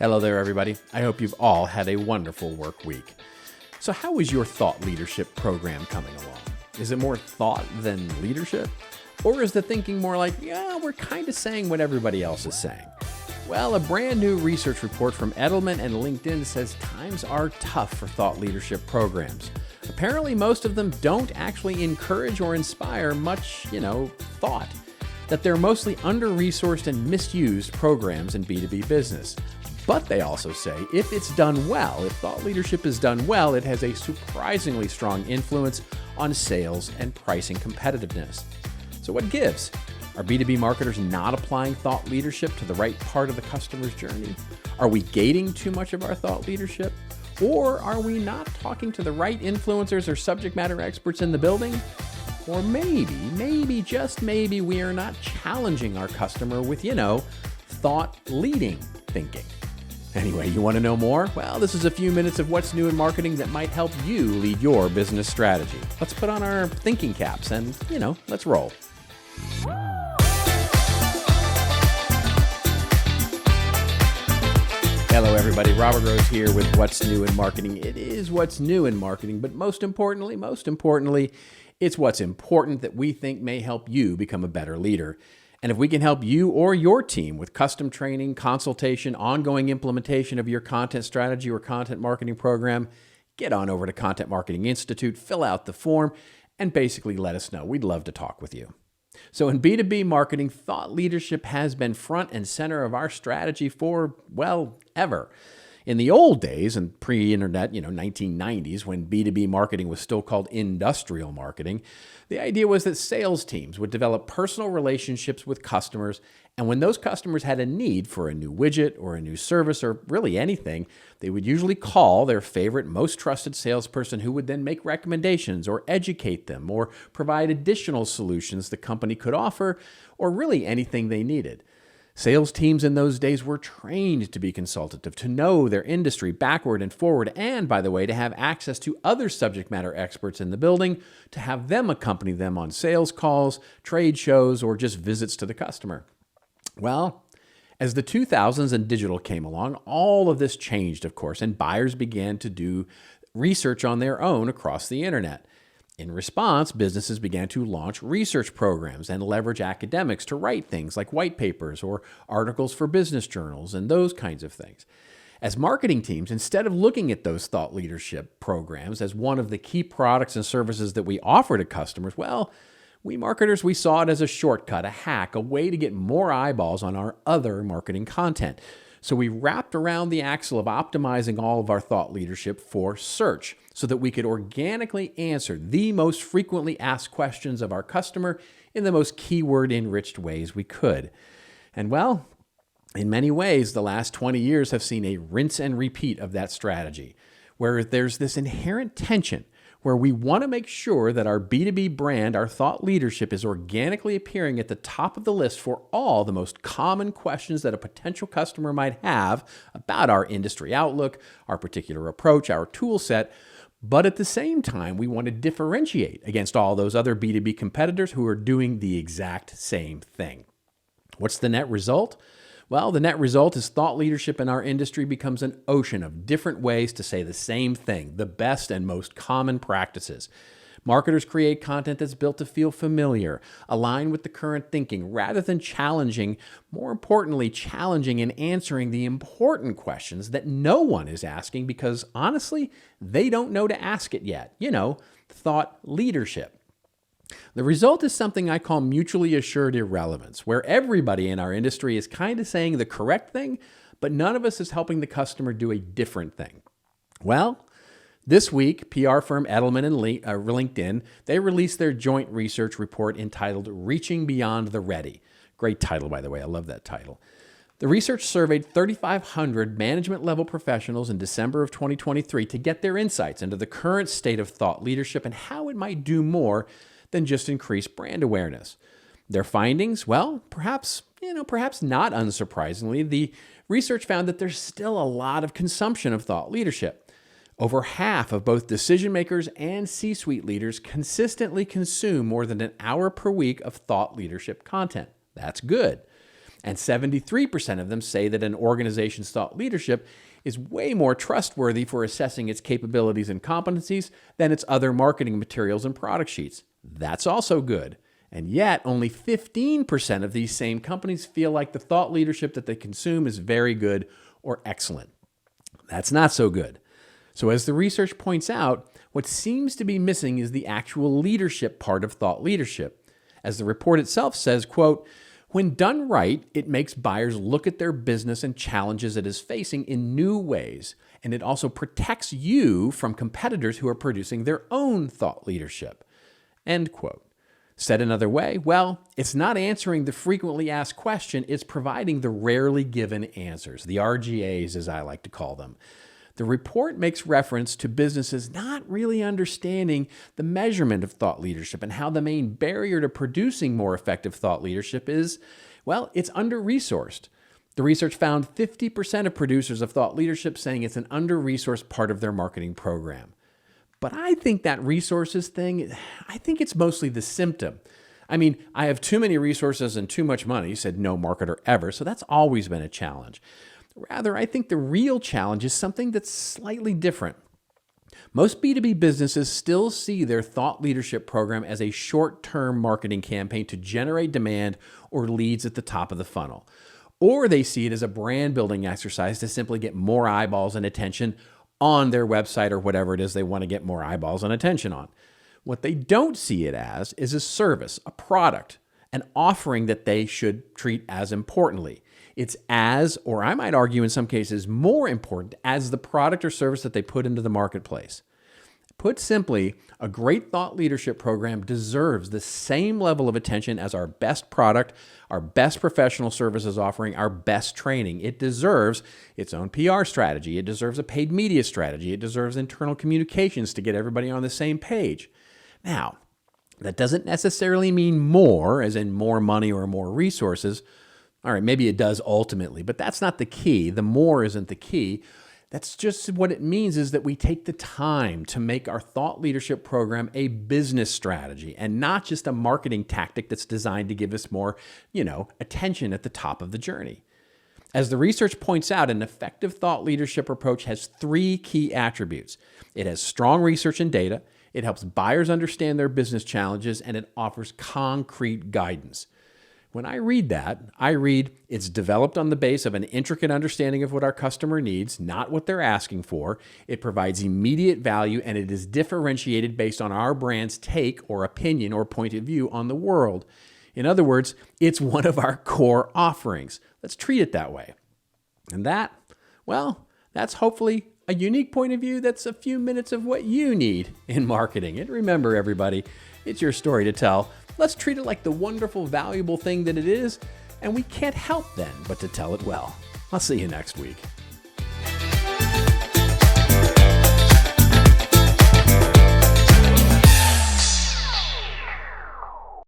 Hello there, everybody. I hope you've all had a wonderful work week. So how is your thought leadership program coming along? Is it more thought than leadership? Or is the thinking more like, yeah, we're kind of saying what everybody else is saying? Well, a brand new research report from Edelman and LinkedIn says times are tough for thought leadership programs. Apparently, most of them don't actually encourage or inspire much, thought. That they're mostly under-resourced and misused programs in B2B business. But they also say if it's done well, if thought leadership is done well, it has a surprisingly strong influence on sales and pricing competitiveness. So what gives? Are B2B marketers not applying thought leadership to the right part of the customer's journey? Are we gating too much of our thought leadership? Or are we not talking to the right influencers or subject matter experts in the building? Or maybe, just maybe, we are not challenging our customer with, thought leading thinking. Anyway, you want to know more? Well, this is a few minutes of what's new in marketing that might help you lead your business strategy. Let's put on our thinking caps and, let's roll. Hello, everybody. Robert Rose here with What's New in Marketing. It is what's new in marketing, but most importantly, it's what's important that we think may help you become a better leader. And if we can help you or your team with custom training, consultation, ongoing implementation of your content strategy or content marketing program, get on over to Content Marketing Institute, fill out the form, and basically let us know. We'd love to talk with you. So in B2B marketing, thought leadership has been front and center of our strategy for, ever. In the old days and pre-internet, 1990s, when B2B marketing was still called industrial marketing, the idea was that sales teams would develop personal relationships with customers, and when those customers had a need for a new widget or a new service or really anything, they would usually call their favorite, most trusted salesperson who would then make recommendations or educate them or provide additional solutions the company could offer or really anything they needed. Sales teams in those days were trained to be consultative, to know their industry backward and forward, and, by the way, to have access to other subject matter experts in the building, to have them accompany them on sales calls, trade shows, or just visits to the customer. Well, as the 2000s and digital came along, all of this changed, of course, and buyers began to do research on their own across the internet. In response, businesses began to launch research programs and leverage academics to write things like white papers or articles for business journals and those kinds of things. As marketing teams, instead of looking at those thought leadership programs as one of the key products and services that we offer to customers, we marketers, we saw it as a shortcut, a hack, a way to get more eyeballs on our other marketing content. So we wrapped around the axle of optimizing all of our thought leadership for search so that we could organically answer the most frequently asked questions of our customer in the most keyword-enriched ways we could. And in many ways, the last 20 years have seen a rinse and repeat of that strategy, where there's this inherent tension where we want to make sure that our B2B brand, our thought leadership, is organically appearing at the top of the list for all the most common questions that a potential customer might have about our industry outlook, our particular approach, our tool set. But at the same time, we want to differentiate against all those other B2B competitors who are doing the exact same thing. What's the net result? Well, the net result is thought leadership in our industry becomes an ocean of different ways to say the same thing, the best and most common practices. Marketers create content that's built to feel familiar, align with the current thinking, rather than challenging, more importantly, challenging and answering the important questions that no one is asking because, honestly, they don't know to ask it yet. Thought leadership. The result is something I call mutually assured irrelevance, where everybody in our industry is kind of saying the correct thing, but none of us is helping the customer do a different thing. Well, this week, PR firm Edelman and LinkedIn, they released their joint research report entitled Reaching Beyond the Ready. Great title, by the way. I love that title. The research surveyed 3,500 management-level professionals in December of 2023 to get their insights into the current state of thought leadership and how it might do more than just increase brand awareness. Their findings, perhaps not unsurprisingly, the research found that there's still a lot of consumption of thought leadership. Over half of both decision makers and C-suite leaders consistently consume more than an hour per week of thought leadership content. That's good. And 73% of them say that an organization's thought leadership is way more trustworthy for assessing its capabilities and competencies than its other marketing materials and product sheets. That's also good. And yet, only 15% of these same companies feel like the thought leadership that they consume is very good or excellent. That's not so good. So as the research points out, what seems to be missing is the actual leadership part of thought leadership. As the report itself says, quote, "When done right, it makes buyers look at their business and challenges it is facing in new ways, and it also protects you from competitors who are producing their own thought leadership." End quote. Said another way, well, it's not answering the frequently asked question, it's providing the rarely given answers, the RGAs as I like to call them. The report makes reference to businesses not really understanding the measurement of thought leadership and how the main barrier to producing more effective thought leadership is, well, it's under-resourced. The research found 50% of producers of thought leadership saying it's an under-resourced part of their marketing program. But I think that resources thing, I think it's mostly the symptom. I mean, I have too many resources and too much money, said no marketer ever, so that's always been a challenge. Rather, I think the real challenge is something that's slightly different. Most B2B businesses still see their thought leadership program as a short-term marketing campaign to generate demand or leads at the top of the funnel. Or they see it as a brand-building exercise to simply get more eyeballs and attention on their website or whatever it is they want to get more eyeballs and attention on. What they don't see it as is a service, a product, an offering that they should treat as importantly. It's as, or I might argue in some cases, more important as the product or service that they put into the marketplace. Put simply, a great thought leadership program deserves the same level of attention as our best product, our best professional services offering, our best training. It deserves its own PR strategy. It deserves a paid media strategy. It deserves internal communications to get everybody on the same page. Now, that doesn't necessarily mean more, as in more money or more resources. All right, maybe it does ultimately, but that's not the key. The more isn't the key. That's just what it means is that we take the time to make our thought leadership program a business strategy and not just a marketing tactic that's designed to give us more, attention at the top of the journey. As the research points out, an effective thought leadership approach has 3 key attributes. It has strong research and data, it helps buyers understand their business challenges, and it offers concrete guidance. When I read that, I read it's developed on the base of an intricate understanding of what our customer needs, not what they're asking for. It provides immediate value, and it is differentiated based on our brand's take or opinion or point of view on the world. In other words, it's one of our core offerings. Let's treat it that way. And that, well, that's hopefully a unique point of view that's a few minutes of what you need in marketing. And remember, everybody, it's your story to tell. Let's treat it like the wonderful, valuable thing that it is, and we can't help then but to tell it well. I'll see you next week.